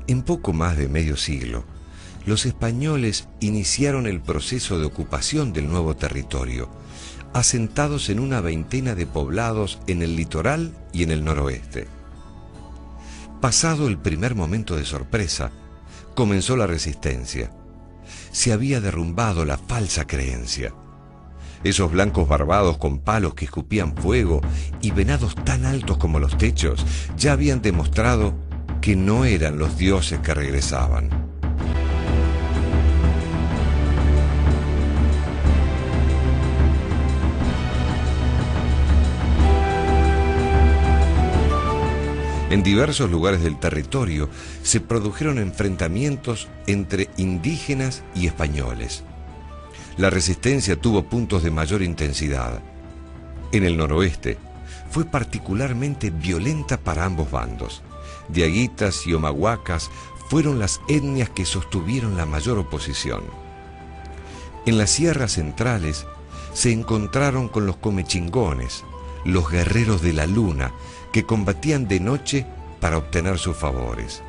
En poco más de medio siglo, los españoles iniciaron el proceso de ocupación del nuevo territorio, asentados en una veintena de poblados en el litoral y en el noroeste. Pasado el primer momento de sorpresa, comenzó la resistencia. Se había derrumbado la falsa creencia. Esos blancos barbados con palos que escupían fuego y venados tan altos como los techos ya habían demostrado que no eran los dioses que regresaban. En diversos lugares del territorio se produjeron enfrentamientos entre indígenas y españoles. La resistencia tuvo puntos de mayor intensidad. En el noroeste fue particularmente violenta para ambos bandos. Diaguitas y omahuacas fueron las etnias que sostuvieron la mayor oposición. En las sierras centrales se encontraron con los comechingones, los guerreros de la luna, que combatían de noche para obtener sus favores.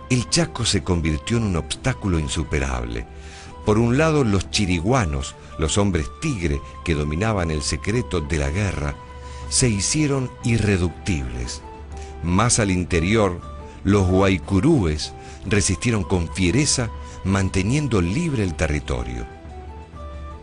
El Chaco se convirtió en un obstáculo insuperable. Por un lado, los chiriguanos, los hombres tigre que dominaban el secreto de la guerra, se hicieron irreductibles. Más al interior, los guaycurúes resistieron con fiereza, manteniendo libre el territorio.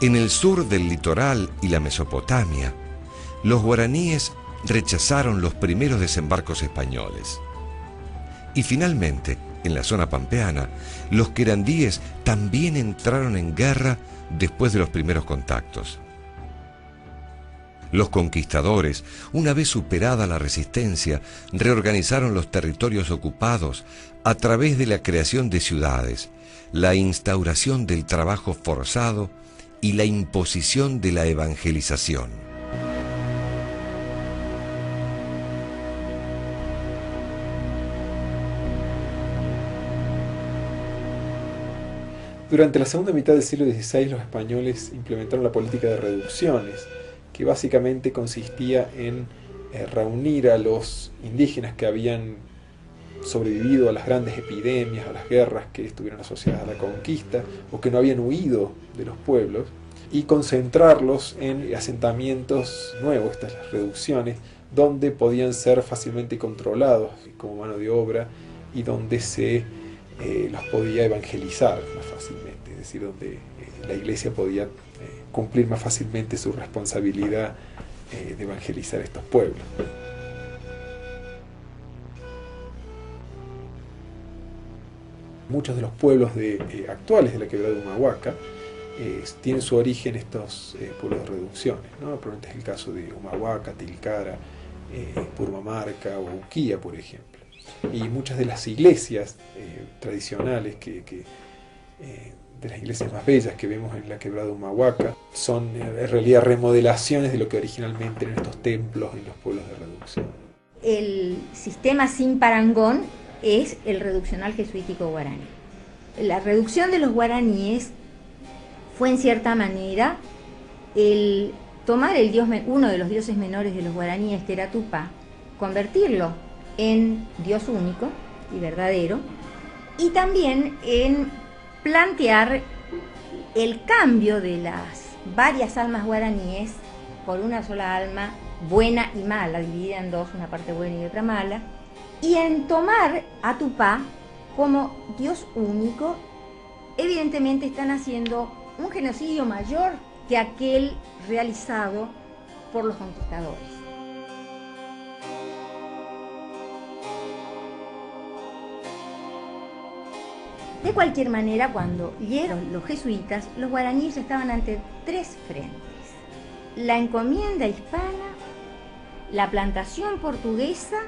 En el sur del litoral y la Mesopotamia, los guaraníes rechazaron los primeros desembarcos españoles. Y finalmente, en la zona pampeana, los querandíes también entraron en guerra después de los primeros contactos. Los conquistadores, una vez superada la resistencia, reorganizaron los territorios ocupados a través de la creación de ciudades, la instauración del trabajo forzado y la imposición de la evangelización. Durante la segunda mitad del siglo XVI, los españoles implementaron la política de reducciones, que básicamente consistía en reunir a los indígenas que habían sobrevivido a las grandes epidemias, a las guerras que estuvieron asociadas a la conquista, o que no habían huido de los pueblos, y concentrarlos en asentamientos nuevos, estas las reducciones, donde podían ser fácilmente controlados como mano de obra y donde se los podía evangelizar más fácilmente, es decir, donde la iglesia podía cumplir más fácilmente su responsabilidad de evangelizar estos pueblos. Muchos de los pueblos actuales de la quebrada de Humahuaca tienen su origen en estos pueblos de reducciones, ¿no? Probablemente es el caso de Humahuaca, Tilcara, Purmamarca o Uquía, por ejemplo. Y muchas de las iglesias tradicionales, de las iglesias más bellas que vemos en la quebrada de Humahuaca, son en realidad remodelaciones de lo que originalmente eran estos templos en los pueblos de reducción. El sistema sin parangón es el reduccional jesuítico guaraní. La reducción de los guaraníes fue en cierta manera el tomar uno de los dioses menores de los guaraníes, que era Tupá, convertirlo en Dios único y verdadero, y también en plantear el cambio de las varias almas guaraníes por una sola alma buena y mala, dividida en dos, una parte buena y otra mala, y en tomar a Tupá como Dios único. Evidentemente están haciendo un genocidio mayor que aquel realizado por los conquistadores. De cualquier manera, cuando llegaron los jesuitas, los guaraníes estaban ante tres frentes: la encomienda hispana, la plantación portuguesa,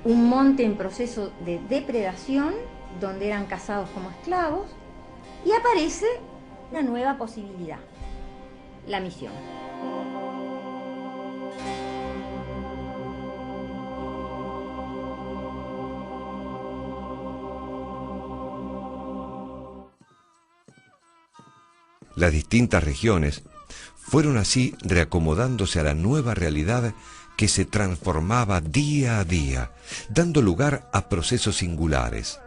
un monte en proceso de depredación, donde eran cazados como esclavos, y aparece una nueva posibilidad: la misión. Las distintas regiones fueron así reacomodándose a la nueva realidad que se transformaba día a día, dando lugar a procesos singulares.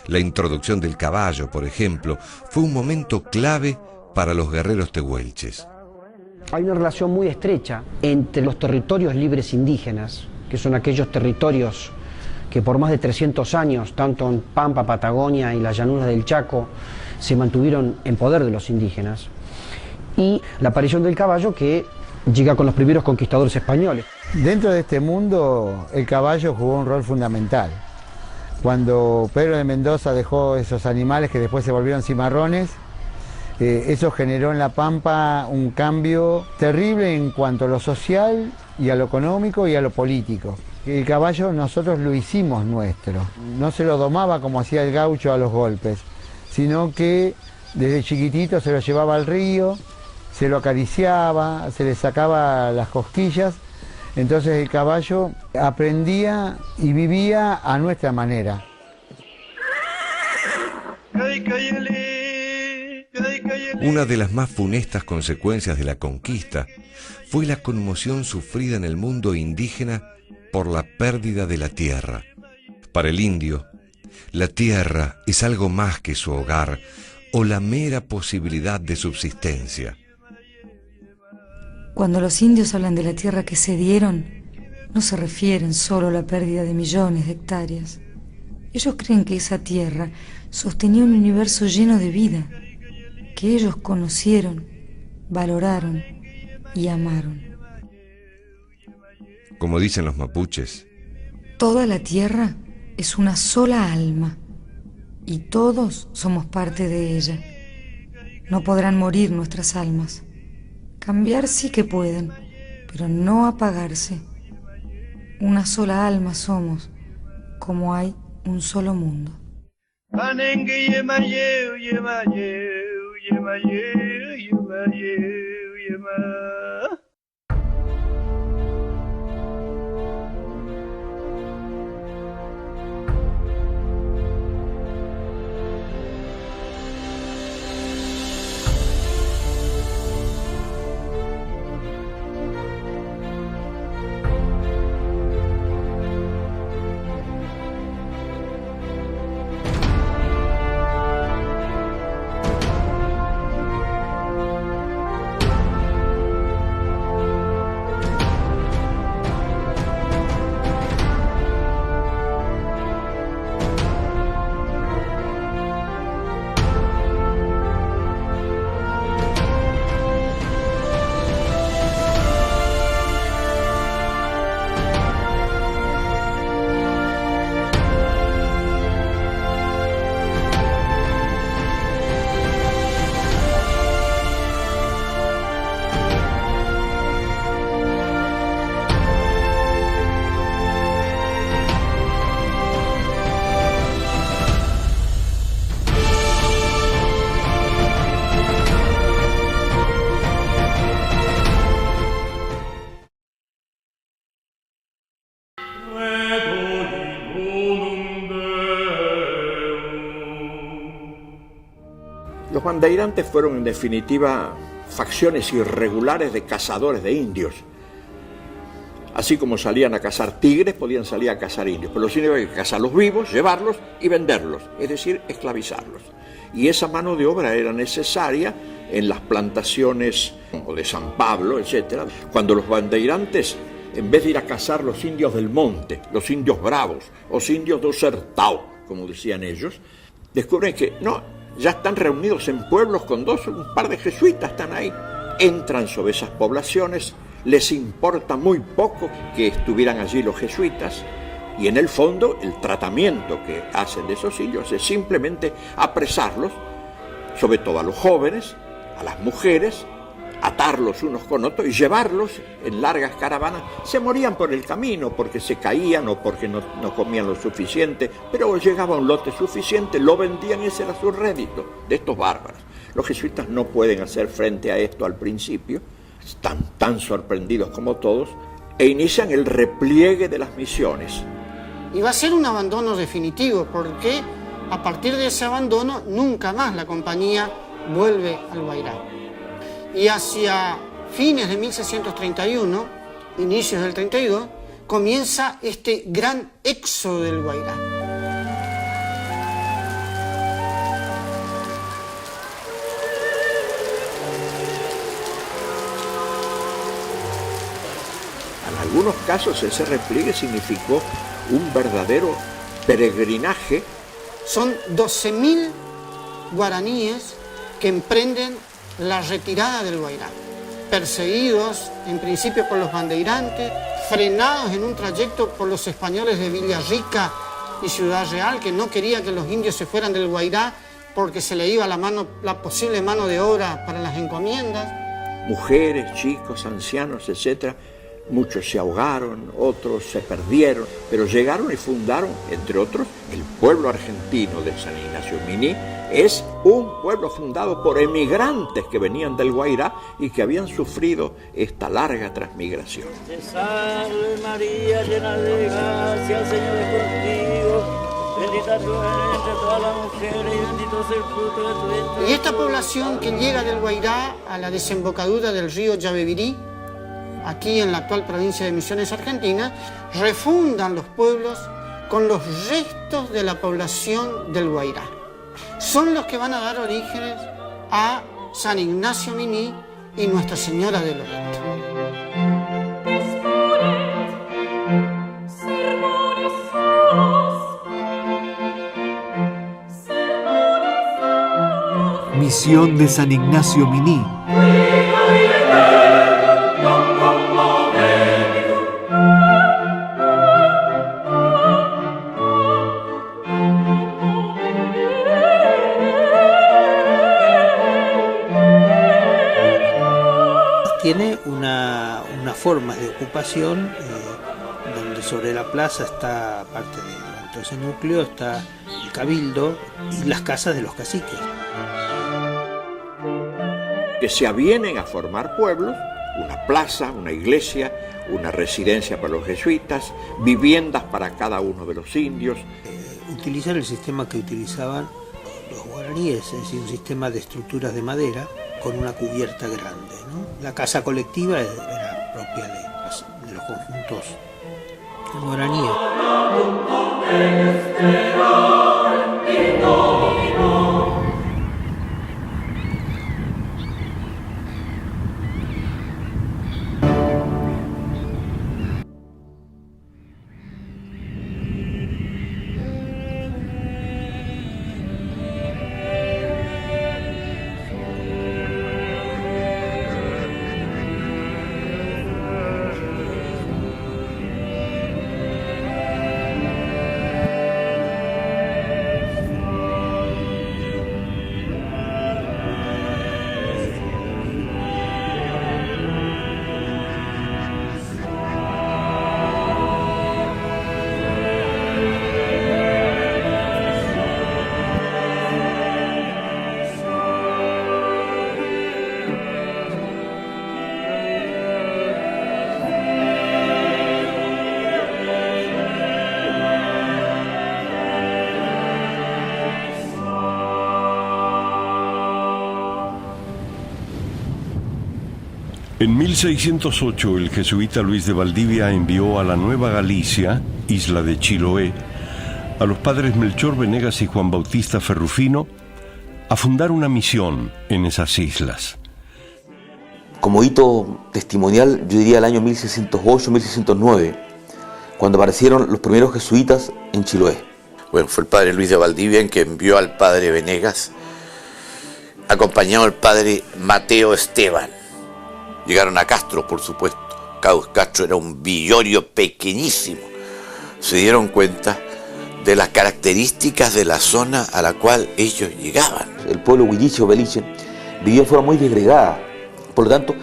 La introducción del caballo, por ejemplo, fue un momento clave para los guerreros tehuelches. Hay una relación muy estrecha entre los territorios libres indígenas, que son aquellos territorios que por más de 300 años, tanto en Pampa, Patagonia y las llanuras del Chaco, se mantuvieron en poder de los indígenas, y la aparición del caballo, que llega con los primeros conquistadores españoles. Dentro de este mundo, el caballo jugó un rol fundamental. Cuando Pedro de Mendoza dejó esos animales que después se volvieron cimarrones, eso generó en La Pampa un cambio terrible en cuanto a lo social y a lo económico y a lo político. El caballo nosotros lo hicimos nuestro, no se lo domaba como hacía el gaucho a los golpes, sino que desde chiquitito se lo llevaba al río, se lo acariciaba, se le sacaba las cosquillas, entonces el caballo aprendía y vivía a nuestra manera. Una de las más funestas consecuencias de la conquista fue la conmoción sufrida en el mundo indígena por la pérdida de la tierra. Para el indio, la tierra es algo más que su hogar o la mera posibilidad de subsistencia. Cuando los indios hablan de la tierra que cedieron, no se refieren solo a la pérdida de millones de hectáreas. Ellos creen que esa tierra sostenía un universo lleno de vida, que ellos conocieron, valoraron y amaron. Como dicen los mapuches, toda la tierra es una sola alma y todos somos parte de ella. No podrán morir nuestras almas. Cambiar sí que pueden, pero no apagarse. Una sola alma somos, como hay un solo mundo. Los bandeirantes fueron en definitiva facciones irregulares de cazadores de indios. Así como salían a cazar tigres, podían salir a cazar indios, pero los indios había que cazarlos vivos, llevarlos y venderlos, es decir, esclavizarlos. Y esa mano de obra era necesaria en las plantaciones de San Pablo, etc. Cuando los bandeirantes, en vez de ir a cazar los indios del monte, los indios bravos, los indios do sertão, como decían ellos, descubren que no, ya están reunidos en pueblos con un par de jesuitas están ahí. Entran sobre esas poblaciones, les importa muy poco que estuvieran allí los jesuitas, y en el fondo el tratamiento que hacen de esos indios es simplemente apresarlos, sobre todo a los jóvenes, a las mujeres, atarlos unos con otros y llevarlos en largas caravanas. Se morían por el camino porque se caían o porque no comían lo suficiente, pero llegaba un lote suficiente, lo vendían y ese era su rédito de estos bárbaros. Los jesuitas no pueden hacer frente a esto al principio, están tan sorprendidos como todos, e inician el repliegue de las misiones. Y va a ser un abandono definitivo, porque a partir de ese abandono nunca más la compañía vuelve al Guairá. Y hacia fines de 1631, inicios del 32, comienza este gran éxodo del Guairá. En algunos casos ese repliegue significó un verdadero peregrinaje. Son 12.000 guaraníes que emprenden la retirada del Guairá, perseguidos en principio por los bandeirantes, frenados en un trayecto por los españoles de Villarrica y Ciudad Real, que no querían que los indios se fueran del Guairá porque se le iba la posible mano de obra para las encomiendas. Mujeres, chicos, ancianos, etc. Muchos se ahogaron, otros se perdieron, pero llegaron y fundaron, entre otros, el pueblo argentino de San Ignacio Miní. Es un pueblo fundado por emigrantes que venían del Guairá y que habían sufrido esta larga transmigración. Te salve María, llena de gracia, el Señor es contigo, bendita tú eres entre todas las mujeres y bendito es el fruto de tu vientre. Y esta población que llega del Guairá a la desembocadura del río Yabebirí, aquí en la actual provincia de Misiones, Argentina, refundan los pueblos con los restos de la población del Guairá. Son los que van a dar orígenes a San Ignacio Miní y Nuestra Señora de Loreto. Misión de San Ignacio Miní. Tiene una forma de ocupación donde sobre la plaza está parte de todo ese núcleo, está el cabildo y las casas de los caciques. Que se avienen a formar pueblos, una plaza, una iglesia, una residencia para los jesuitas, viviendas para cada uno de los indios. Utilizar el sistema que utilizaban los guaraníes, es decir, un sistema de estructuras de madera con una cubierta grande, ¿no? La casa colectiva era propia de los conjuntos guaraníes. En 1608 el jesuita Luis de Valdivia envió a la Nueva Galicia, isla de Chiloé, a los padres Melchor Venegas y Juan Bautista Ferrufino a fundar una misión en esas islas. Como hito testimonial, yo diría el año 1608-1609, cuando aparecieron los primeros jesuitas en Chiloé. Bueno, fue el padre Luis de Valdivia en que envió al padre Venegas, acompañado del padre Mateo Esteban. Llegaron a Castro, por supuesto. Castro era un villorio pequeñísimo. Se dieron cuenta de las características de la zona a la cual ellos llegaban. El pueblo huilliche o beliche vivió de forma muy desgregada. Por lo tanto,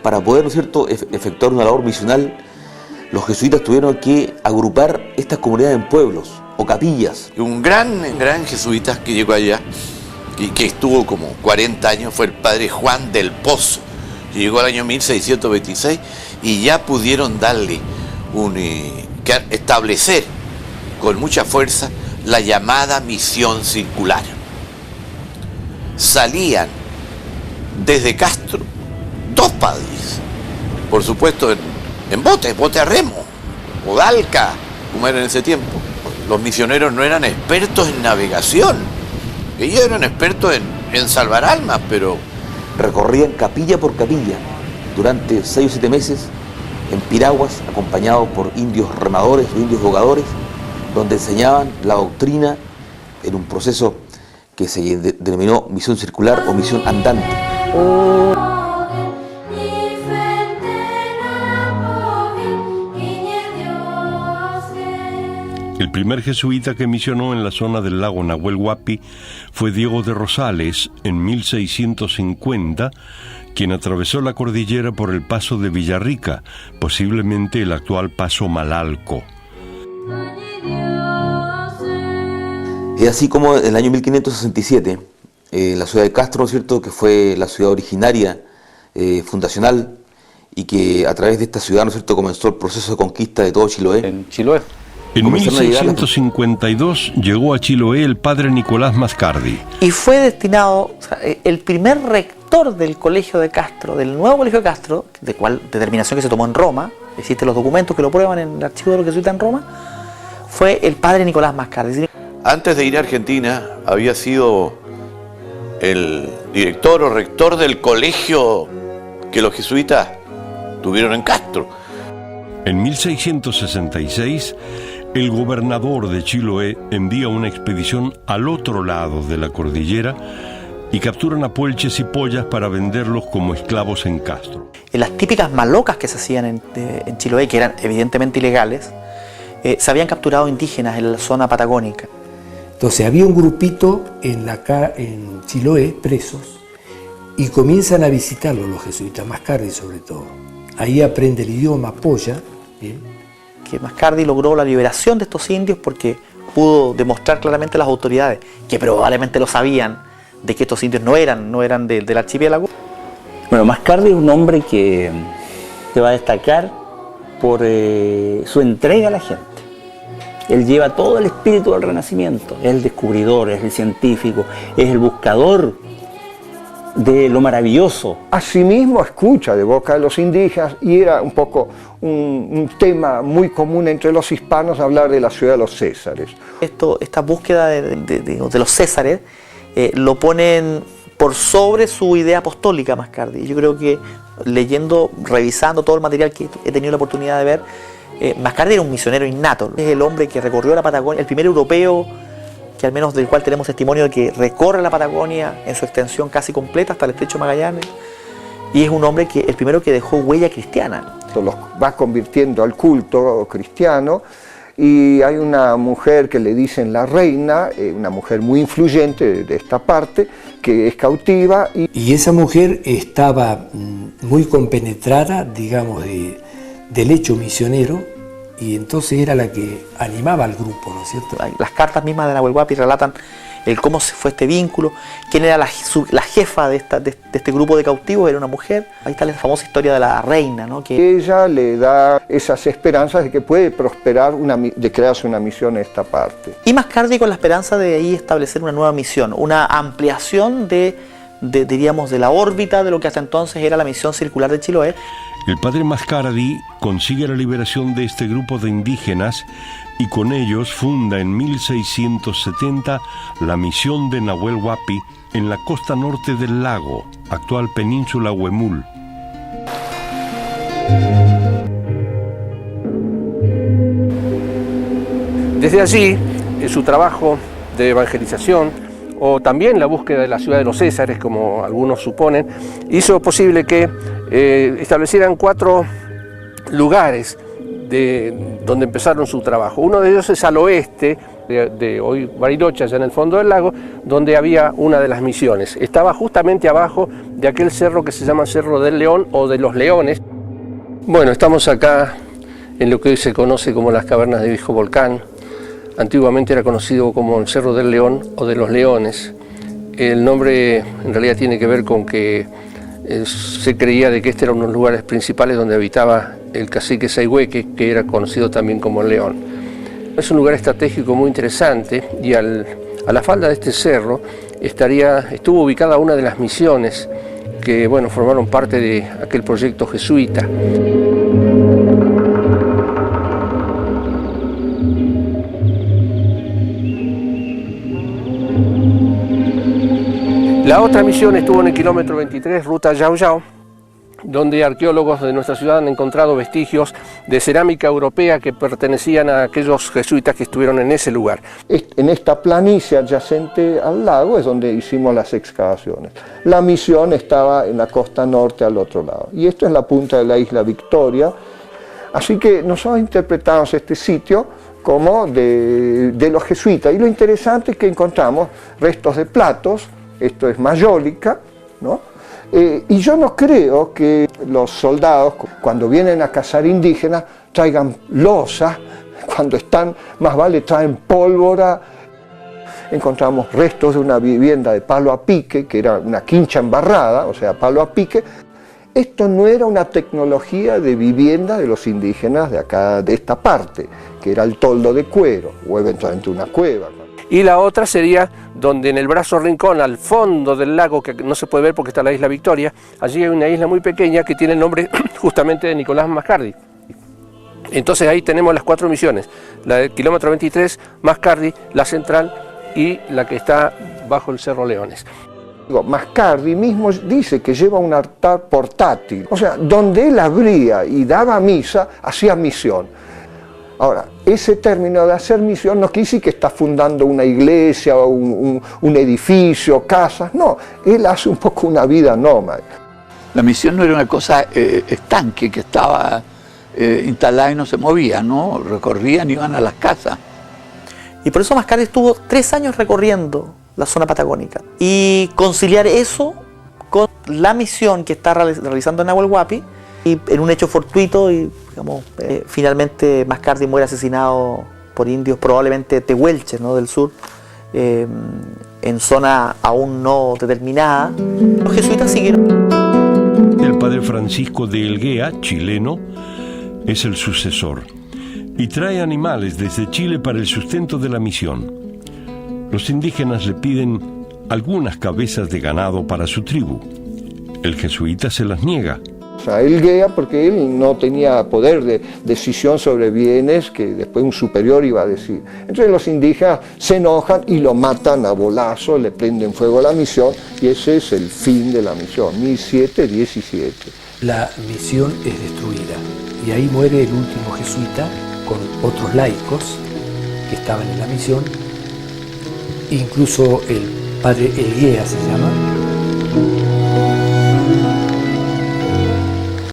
para poder, ¿no es cierto?, efectuar una labor misional, los jesuitas tuvieron que agrupar estas comunidades en pueblos o capillas. Un gran jesuita que llegó allá y que estuvo como 40 años fue el padre Juan del Pozo. Llegó al año 1626 y ya pudieron darle establecer con mucha fuerza la llamada misión circular. Salían desde Castro 2 padres. Por supuesto, bote a remo, o dalca, como era en ese tiempo. Los misioneros no eran expertos en navegación, ellos eran expertos en salvar almas, pero recorrían capilla por capilla durante 6 o 7 meses en piraguas, acompañados por indios remadores o indios jugadores, donde enseñaban la doctrina en un proceso que se denominó misión circular o misión andante. El primer jesuita que misionó en la zona del lago Nahuel Huapi fue Diego de Rosales en 1650, quien atravesó la cordillera por el paso de Villarrica, posiblemente el actual paso Malalco. Es así como en el año 1567, la ciudad de Castro, ¿cierto?, que fue la ciudad originaria, fundacional, y que a través de esta ciudad, ¿no es cierto?, comenzó el proceso de conquista de todo Chiloé. En Chiloé. En 1652 llegó a Chiloé el padre Nicolás Mascardi. Y fue destinado, o sea, el primer rector del colegio de Castro, del nuevo colegio de Castro, de cual determinación que se tomó en Roma, existen los documentos que lo prueban en el archivo de los jesuitas en Roma, fue el padre Nicolás Mascardi. Antes de ir a Argentina había sido el director o rector del colegio que los jesuitas tuvieron en Castro. En 1666, el gobernador de Chiloé envía una expedición al otro lado de la cordillera y capturan a puelches y pollas para venderlos como esclavos en Castro. En las típicas malocas que se hacían en Chiloé, que eran evidentemente ilegales, se habían capturado indígenas en la zona patagónica. Entonces había un grupito en Chiloé, presos, y comienzan a visitarlo los jesuitas, Mascardi sobre todo. Ahí aprende el idioma polla. ¿Bien? Que Mascardi logró la liberación de estos indios porque pudo demostrar claramente a las autoridades, que probablemente lo sabían, de que estos indios no eran del archipiélago. Bueno, Mascardi es un hombre que se va a destacar por su entrega a la gente. Él lleva todo el espíritu del Renacimiento, es el descubridor, es el científico, es el buscador de lo maravilloso. Asimismo escucha de boca de los indígenas, y era un poco un tema muy común entre los hispanos hablar de la ciudad de los Césares. Esta búsqueda de los Césares lo ponen por sobre su idea apostólica Mascardi. Yo creo que leyendo, revisando todo el material que he tenido la oportunidad de ver, Mascardi era un misionero innato. Es el hombre que recorrió la Patagonia, el primer europeo que al menos del cual tenemos testimonio de que recorre la Patagonia en su extensión casi completa hasta el Estrecho de Magallanes, y es un hombre que el primero que dejó huella cristiana. Los va convirtiendo al culto cristiano, y hay una mujer que le dicen la reina, una mujer muy influyente de esta parte, que es cautiva. Y esa mujer estaba muy compenetrada, digamos, del hecho misionero, y entonces era la que animaba al grupo, ¿no es cierto? Las cartas mismas de Nahuel Huapi relatan el cómo se fue este vínculo, quién era la jefa de este grupo de cautivos, era una mujer. Ahí está la famosa historia de la reina, ¿no? Que ella le da esas esperanzas de que puede prosperar, de crearse una misión en esta parte. Y Mascardi con la esperanza de ahí establecer una nueva misión, una ampliación diríamos, de la órbita de lo que hasta entonces era la misión circular de Chiloé. El padre Mascardi consigue la liberación de este grupo de indígenas y con ellos funda en 1670 la misión de Nahuel Huapi en la costa norte del lago, actual península Huemul. Desde allí, en su trabajo de evangelización, o también la búsqueda de la ciudad de los Césares, como algunos suponen, hizo posible que establecieran 4 lugares donde empezaron su trabajo. Uno de ellos es al oeste de hoy Bariloche, allá en el fondo del lago, donde había una de las misiones. Estaba justamente abajo de aquel cerro que se llama Cerro del León o de los Leones. Bueno, estamos acá en lo que hoy se conoce como las cavernas de Viejo Volcán. Antiguamente era conocido como el Cerro del León o de los Leones. El nombre en realidad tiene que ver con que se creía de que este era uno de los lugares principales donde habitaba el cacique Sayhueque, que era conocido también como el León. Es un lugar estratégico muy interesante, y a la falda de este cerro estuvo ubicada una de las misiones que, bueno, formaron parte de aquel proyecto jesuita. La otra misión estuvo en el kilómetro 23, ruta Yao Yao, donde arqueólogos de nuestra ciudad han encontrado vestigios de cerámica europea que pertenecían a aquellos jesuitas que estuvieron en ese lugar. En esta planicie adyacente al lago es donde hicimos las excavaciones. La misión estaba en la costa norte al otro lado. Y esto es la punta de la isla Victoria. Así que nosotros interpretamos este sitio como de los jesuitas. Y lo interesante es que encontramos restos de platos, esto es mayólica, ¿no? Y yo no creo que los soldados, cuando vienen a cazar indígenas, traigan losa, cuando están, más vale traen pólvora. Encontramos restos de una vivienda de palo a pique, que era una quincha embarrada, o sea, palo a pique. Esto no era una tecnología de vivienda de los indígenas de acá, de esta parte, que era el toldo de cuero, o eventualmente una cueva. Y la otra sería donde en el brazo rincón, al fondo del lago, que no se puede ver porque está la isla Victoria, allí hay una isla muy pequeña que tiene el nombre justamente de Nicolás Mascardi. Entonces ahí tenemos las 4 misiones, la del kilómetro 23, Mascardi, la central y la que está bajo el Cerro Leones. Mascardi mismo dice que lleva un altar portátil, o sea, donde él abría y daba misa, hacía misión. Ahora, ese término de hacer misión no quiere decir que está fundando una iglesia o un edificio, casas, no, él hace un poco una vida nómada. La misión no era una cosa estanque que estaba instalada y no se movía, ¿no? Recorrían y iban a las casas. Y por eso Mascardi estuvo 3 años recorriendo la zona patagónica. Y conciliar eso con la misión que está realizando en Nahuel Huapi, y en un hecho fortuito, y digamos, finalmente Mascardi muere asesinado por indios, probablemente tehuelches, ¿no?, del sur, en zona aún no determinada. Los jesuitas siguieron. El padre Francisco de Elguea, chileno, es el sucesor y trae animales desde Chile para el sustento de la misión. Los indígenas le piden algunas cabezas de ganado para su tribu. El jesuita se las niega. O sea, Elguea, porque él no tenía poder de decisión sobre bienes que después un superior iba a decir. Entonces los indígenas se enojan y lo matan a bolazo, le prenden fuego a la misión, y ese es el fin de la misión, 1717. La misión es destruida y ahí muere el último jesuita con otros laicos que estaban en la misión, incluso el padre Elguea se llama.